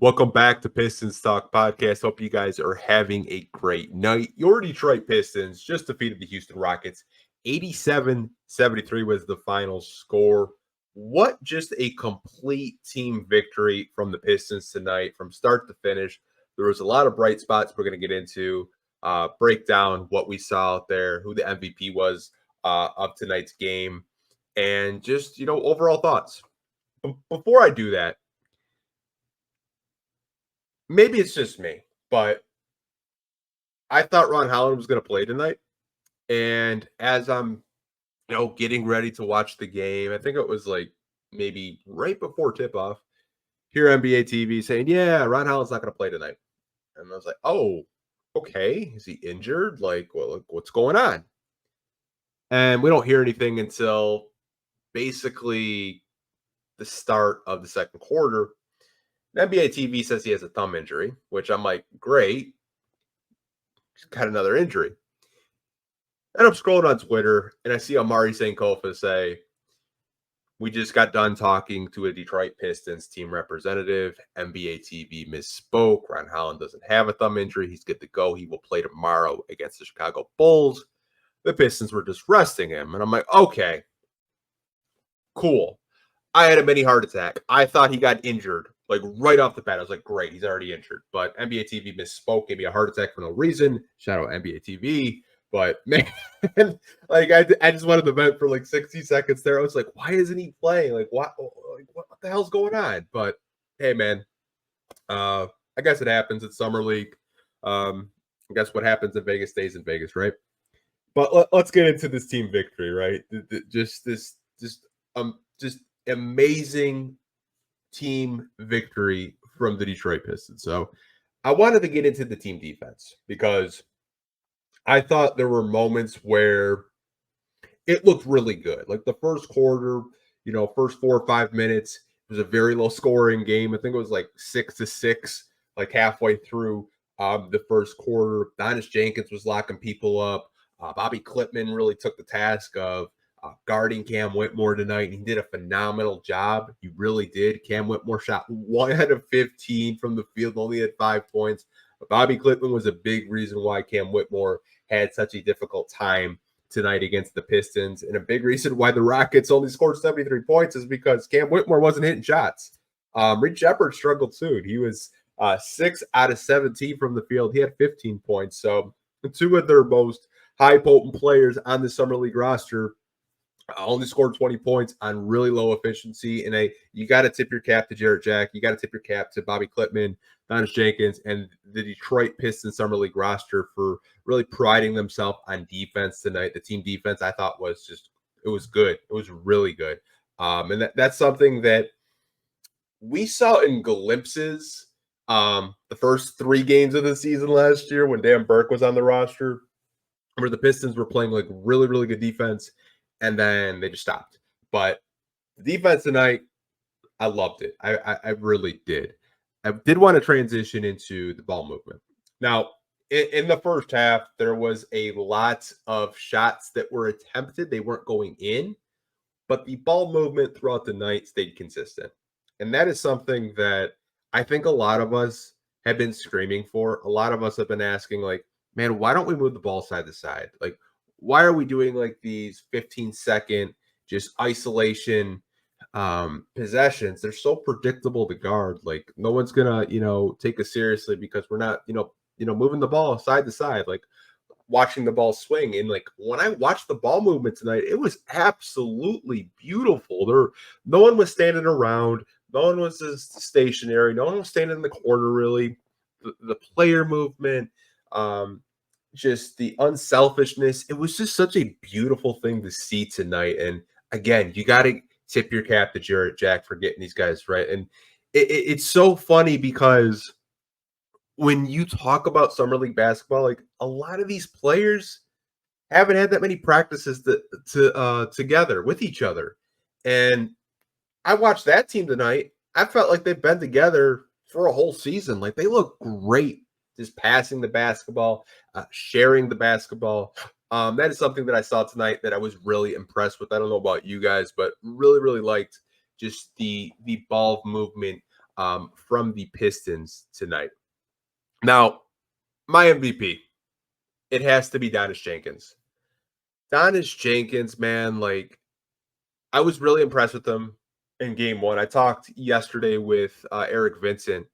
Welcome back to Pistons Talk Podcast. Hope you guys are having a great night. Your Detroit Pistons just defeated the Houston Rockets. 87-73 was the final score. What just a complete team victory from the Pistons tonight from start to finish. There was a lot of bright spots we're going to get into, break down what we saw out there, who the MVP was of tonight's game, and just, overall thoughts. Before I do that, maybe it's just me, but I thought Ron Holland was going to play tonight. And as I'm, getting ready to watch the game, I think it was like maybe right before tip off, hear NBA TV saying, yeah, Ron Holland's not going to play tonight. And I was like, oh, okay. Is he injured? What's going on? And we don't hear anything until basically the start of the second quarter. NBA TV says he has a thumb injury, which I'm like, great. He's got another injury. And I'm scrolling on Twitter and I see Amari Sankofa say, we just got done talking to a Detroit Pistons team representative. NBA TV misspoke. Ron Holland doesn't have a thumb injury. He's good to go. He will play tomorrow against the Chicago Bulls. The Pistons were just resting him. And I'm like, okay, cool. I had a mini heart attack. I thought he got injured, like right off the bat. I was like, great, he's already injured. But NBA TV misspoke, gave me a heart attack for no reason. Shout out NBA TV. But man, I just wanted to vent for like 60 seconds there. I was like, why isn't he playing? What the hell's going on? But hey, man, I guess it happens at Summer League. I guess what happens in Vegas stays in Vegas, right? But let's get into this team victory, right? Just amazing team victory from the Detroit Pistons. So I wanted to get into the team defense because I thought there were moments where it looked really good. Like the first quarter, first 4 or 5 minutes, it was a very low scoring game. I think it was like 6-6, like halfway through the first quarter. Donis Jenkins was locking people up. Bobby Klitman really took the task of guarding Cam Whitmore tonight, and he did a phenomenal job. He really did. Cam Whitmore shot 1 out of 15 from the field, only had 5 points. But Bobby Klitman was a big reason why Cam Whitmore had such a difficult time tonight against the Pistons. And a big reason why the Rockets only scored 73 points is because Cam Whitmore wasn't hitting shots. Reed Shepard struggled too. He was 6 out of 17 from the field. He had 15 points. So 2 of their most high potent players on the Summer League roster only scored 20 points on really low efficiency. And you got to tip your cap to Jarrett Jack. You got to tip your cap to Bobby Klitman, Donis Jenkins, and the Detroit Pistons Summer League roster for really priding themselves on defense tonight. The team defense, I thought, it was good. It was really good. And that's something that we saw in glimpses the first 3 games of the season last year when Dan Burke was on the roster, where the Pistons were playing like really, really good defense. And then they just stopped. But the defense tonight, I loved it. I really did. I did want to transition into the ball movement. Now, in the first half, there was a lot of shots that were attempted. They weren't going in, but the ball movement throughout the night stayed consistent. And that is something that I think a lot of us have been screaming for. A lot of us have been asking, like, man, why don't we move the ball side to side? Like, why are we doing like these 15-second just isolation possessions? They're so predictable to guard. Like no one's gonna, take us seriously because we're not, moving the ball side to side, like watching the ball swing. And like when I watched the ball movement tonight, it was absolutely beautiful. No one was standing around, no one was just stationary, no one was standing in the corner really. The player movement, just the unselfishness. It was just such a beautiful thing to see tonight. And again, you got to tip your cap to Jarrett Jack for getting these guys right. And it's so funny because when you talk about Summer League basketball, like a lot of these players haven't had that many practices together with each other. And I watched that team tonight. I felt like they've been together for a whole season. Like they look great just passing the basketball, sharing the basketball. That is something that I saw tonight that I was really impressed with. I don't know about you guys, but really, really liked just the ball movement from the Pistons tonight. Now, my MVP, it has to be Donis Jenkins. Donis Jenkins, man, like I was really impressed with him in game one. I talked yesterday with Eric Vincent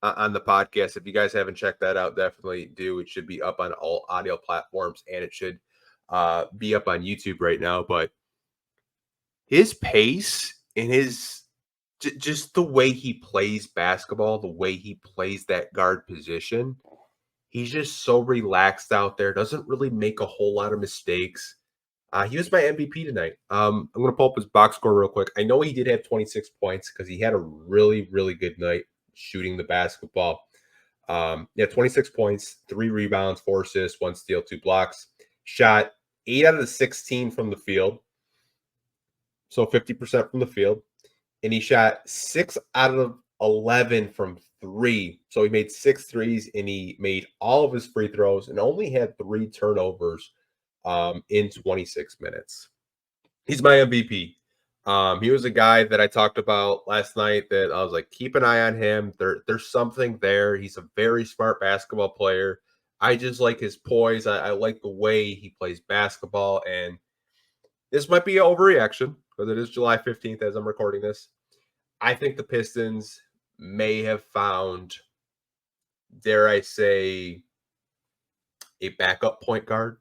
on the podcast. If you guys haven't checked that out, definitely do. It should be up on all audio platforms and it should be up on YouTube right now. But his pace and his just the way he plays basketball, the way he plays that guard position, he's just so relaxed out there, doesn't really make a whole lot of mistakes. He was my MVP tonight. I'm going to pull up his box score real quick. I know he did have 26 points because he had a really, really good night shooting the basketball. 26 points, 3 rebounds, 4 assists, 1 steal, 2 blocks. Shot 8 out of the 16 from the field. So 50% from the field. And he shot 6 out of 11 from 3. So he made 6 threes and he made all of his free throws and only had 3 turnovers in 26 minutes. He's my MVP. He was a guy that I talked about last night that I was like, keep an eye on him. There's something there. He's a very smart basketball player. I just like his poise. I like the way he plays basketball. And this might be an overreaction because it is July 15th as I'm recording this. I think the Pistons may have found, dare I say, a backup point guard,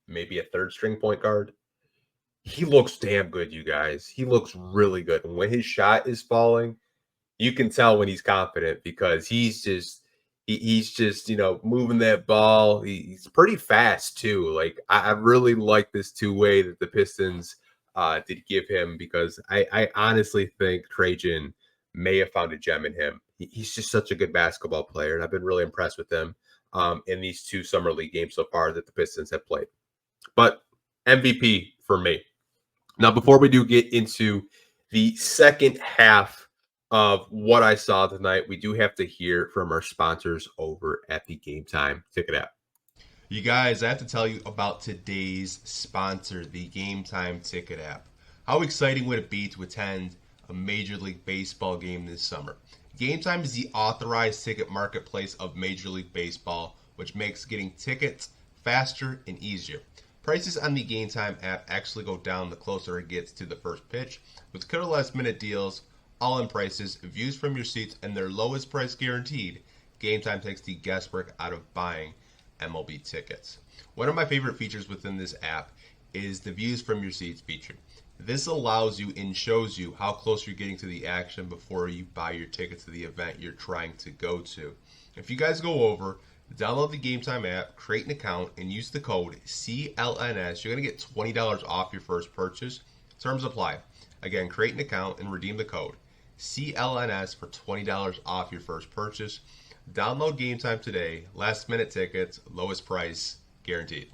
maybe a third string point guard. He looks damn good, you guys. He looks really good. And when his shot is falling, you can tell when he's confident because he's just moving that ball. He's pretty fast too. Like I really like this two-way that the Pistons did give him because I honestly think Trajan may have found a gem in him. He's just such a good basketball player, and I've been really impressed with him in these 2 summer league games so far that the Pistons have played. But MVP for me. Now, before we do get into the second half of what I saw tonight, we do have to hear from our sponsors over at the Game Time Ticket app. You guys, I have to tell you about today's sponsor, the Game Time Ticket app. How exciting would it be to attend a Major League Baseball game this summer? Game Time is the authorized ticket marketplace of Major League Baseball, which makes getting tickets faster and easier. Prices on the Game Time app actually go down the closer it gets to the first pitch, with killer last minute deals, all-in prices, views from your seats, and their lowest price guaranteed. Game Time takes the guesswork out of buying MLB tickets. One of my favorite features within this app is the views from your seats feature. This allows you and shows you how close you're getting to the action before you buy your ticket to the event you're trying to go to. If you guys go over, download the Game Time app, create an account, and use the code CLNS. You're going to get $20 off your first purchase. Terms apply. Again, create an account and redeem the code CLNS for $20 off your first purchase. Download Game Time today. Last minute tickets, lowest price, guaranteed.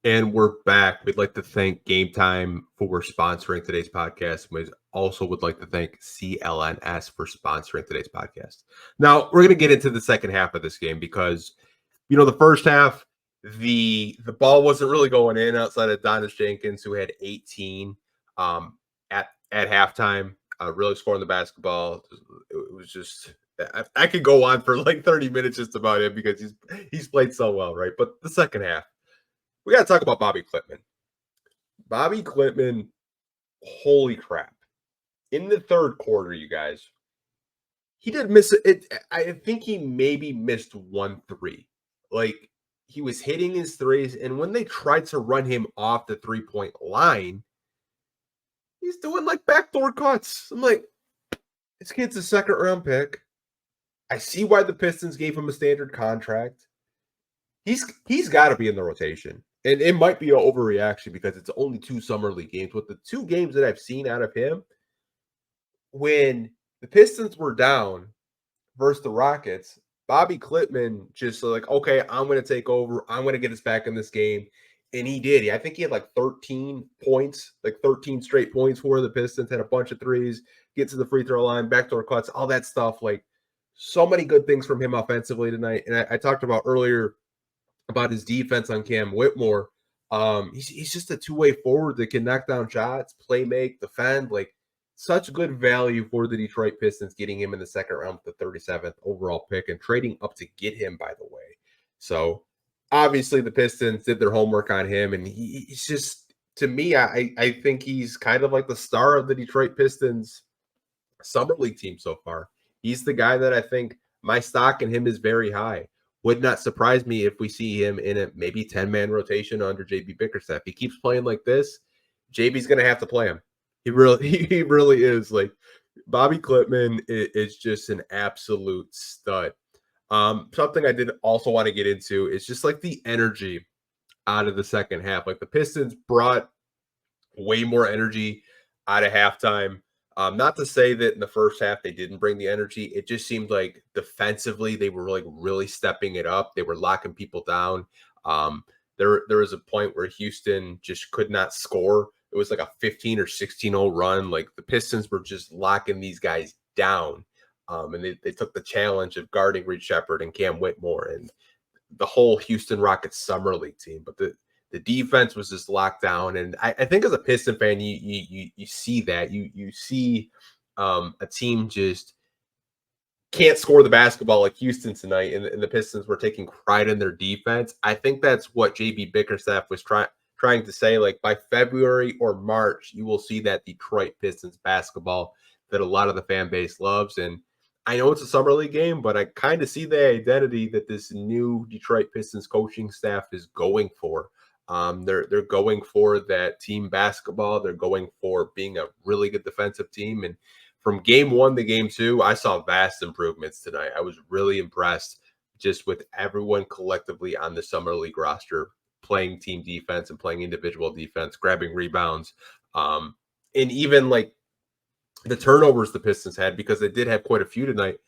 And we're back. We'd like to thank Game Time for sponsoring today's podcast. We also would like to thank CLNS for sponsoring today's podcast. Now, we're going to get into the second half of this game because, the first half, the ball wasn't really going in outside of Donis Jenkins, who had 18 at halftime, really scoring the basketball. It was just, I could go on for like 30 minutes just about him because he's played so well, right? But the second half, we got to talk about Bobby Klitman. Bobby Klitman, holy crap. In the third quarter, you guys, he did miss it. I think he maybe missed 1 3. Like, he was hitting his threes, and when they tried to run him off the 3-point line, he's doing like backdoor cuts. I'm like, this kid's a 2nd-round pick. I see why the Pistons gave him a standard contract. He's got to be in the rotation. And it might be an overreaction because it's only 2 summer league games. But the 2 games that I've seen out of him, when the Pistons were down versus the Rockets, Bobby Klitman just like, okay, I'm going to take over. I'm going to get us back in this game. And he did. I think he had like 13 points, like 13 straight points for the Pistons, had a bunch of threes, get to the free throw line, backdoor cuts, all that stuff. Like, so many good things from him offensively tonight. And I talked about earlier about his defense on Cam Whitmore. He's just a 2-way forward that can knock down shots, play make, defend. Like, such good value for the Detroit Pistons, getting him in the second round with the 37th overall pick and trading up to get him, by the way. So obviously the Pistons did their homework on him, and he's just, to me, I think he's kind of like the star of the Detroit Pistons summer league team so far. He's the guy that I think my stock in him is very high. Would not surprise me if we see him in a maybe 10-man rotation under JB Bickerstaff. He keeps playing like this, JB's going to have to play him. He really, he really is. Like, Bobby Klitman is just an absolute stud. Something I did also want to get into is just like the energy out of the second half. Like, the Pistons brought way more energy out of halftime. Not to say that in the first half they didn't bring the energy. It just seemed like defensively they were like really stepping it up. They were locking people down. There was a point where Houston just could not score. It was like a 15 or 16-0 run. Like, the Pistons were just locking these guys down. And they took the challenge of guarding Reed Shepherd and Cam Whitmore and the whole Houston Rockets summer league team. But the defense was just locked down, and I think as a Piston fan, you see that you see a team just can't score the basketball like Houston tonight, and the Pistons were taking pride in their defense. I think that's what JB Bickerstaff was trying to say. Like, by February or March, you will see that Detroit Pistons basketball that a lot of the fan base loves. And I know it's a summer league game, but I kind of see the identity that this new Detroit Pistons coaching staff is going for. They're going for that team basketball. They're going for being a really good defensive team. And from game one to game two, I saw vast improvements tonight. I was really impressed just with everyone collectively on the summer league roster playing team defense and playing individual defense, grabbing rebounds, and even like the turnovers the Pistons had, because they did have quite a few tonight.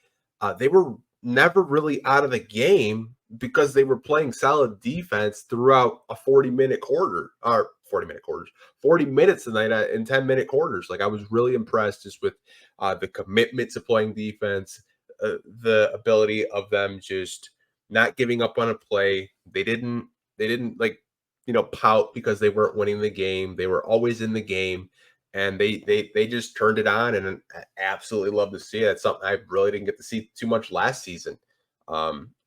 They were never really out of the game because they were playing solid defense throughout a 40-minute quarter, or 40-minute quarters, 40 minutes tonight in 10-minute quarters. Like, I was really impressed just with the commitment to playing defense, the ability of them just not giving up on a play. They didn't like, pout because they weren't winning the game. They were always in the game, and they just turned it on, and I absolutely love to see it. It's something I really didn't get to see too much last season.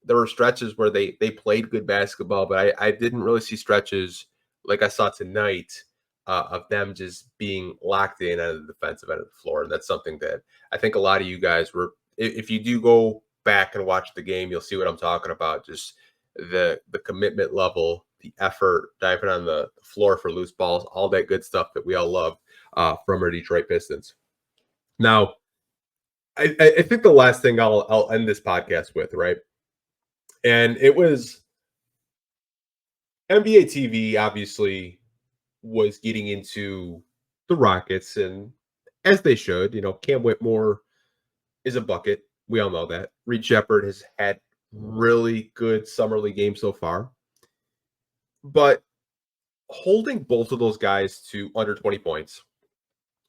There were stretches where they played good basketball, but I didn't really see stretches like I saw tonight of them just being locked in at the defensive end of the floor. And that's something that I think a lot of you guys were, if you do go back and watch the game, you'll see what I'm talking about. Just the commitment level, the effort, diving on the floor for loose balls, all that good stuff that we all love from our Detroit Pistons. Now, I think the last thing I'll end this podcast with, right? And it was NBA TV obviously was getting into the Rockets, and as they should. Cam Whitmore is a bucket. We all know that. Reed Shepherd has had really good summer league games so far. But holding both of those guys to under 20 points,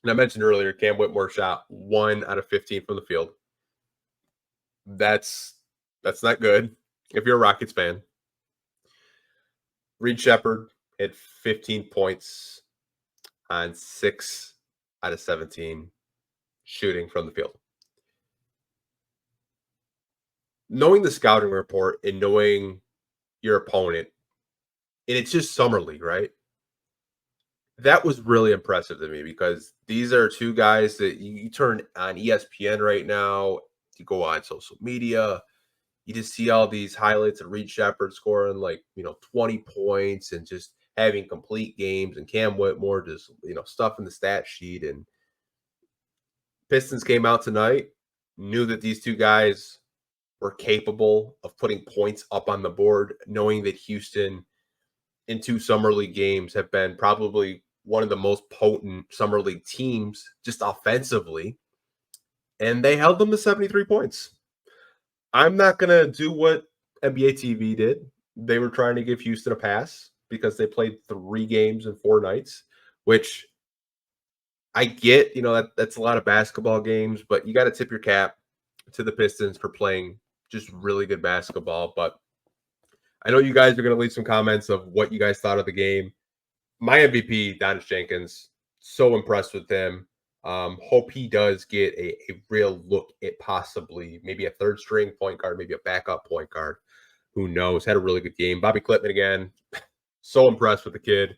and I mentioned earlier, Cam Whitmore shot 1 out of 15 from the field. That's not good if you're a Rockets fan. Reed Shepherd had 15 points on 6 out of 17 shooting from the field. Knowing the scouting report and knowing your opponent, and it's just summer league, right? That was really impressive to me, because these are two guys that you turn on ESPN right now, you go on social media, you just see all these highlights of Reed Shepherd scoring like, 20 points and just having complete games, and Cam Whitmore just, stuff in the stat sheet. And Pistons came out tonight, knew that these two guys were capable of putting points up on the board, knowing that Houston in 2 summer league games have been probably one of the most potent summer league teams just offensively, and they held them to 73 points. I'm not going to do what NBA TV did. They were trying to give Houston a pass because they played 3 games in 4 nights, which I get, that's a lot of basketball games, but you got to tip your cap to the Pistons for playing just really good basketball. But I know you guys are going to leave some comments of what you guys thought of the game. My MVP, Donis Jenkins, so impressed with him. Hope he does get a real look at possibly maybe a third string point guard, maybe a backup point guard. Who knows? Had a really good game. Bobby Clipman again. So impressed with the kid.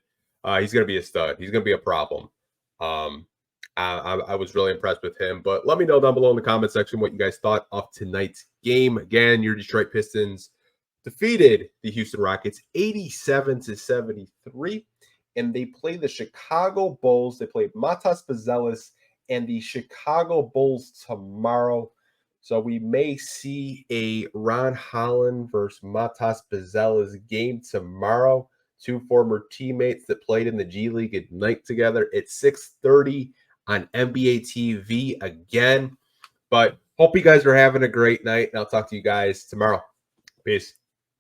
He's going to be a stud. He's going to be a problem. Um, I was really impressed with him. But let me know down below in the comment section what you guys thought of tonight's game. Again, your Detroit Pistons defeated the Houston Rockets 87-73. And they play the Chicago Bulls. They play Matas Bazelis and the Chicago Bulls tomorrow. So we may see a Ron Holland versus Matas Bazelis game tomorrow. Two former teammates that played in the G League Ignite together at 6:30 on NBA TV again. But hope you guys are having a great night, and I'll talk to you guys tomorrow. Peace.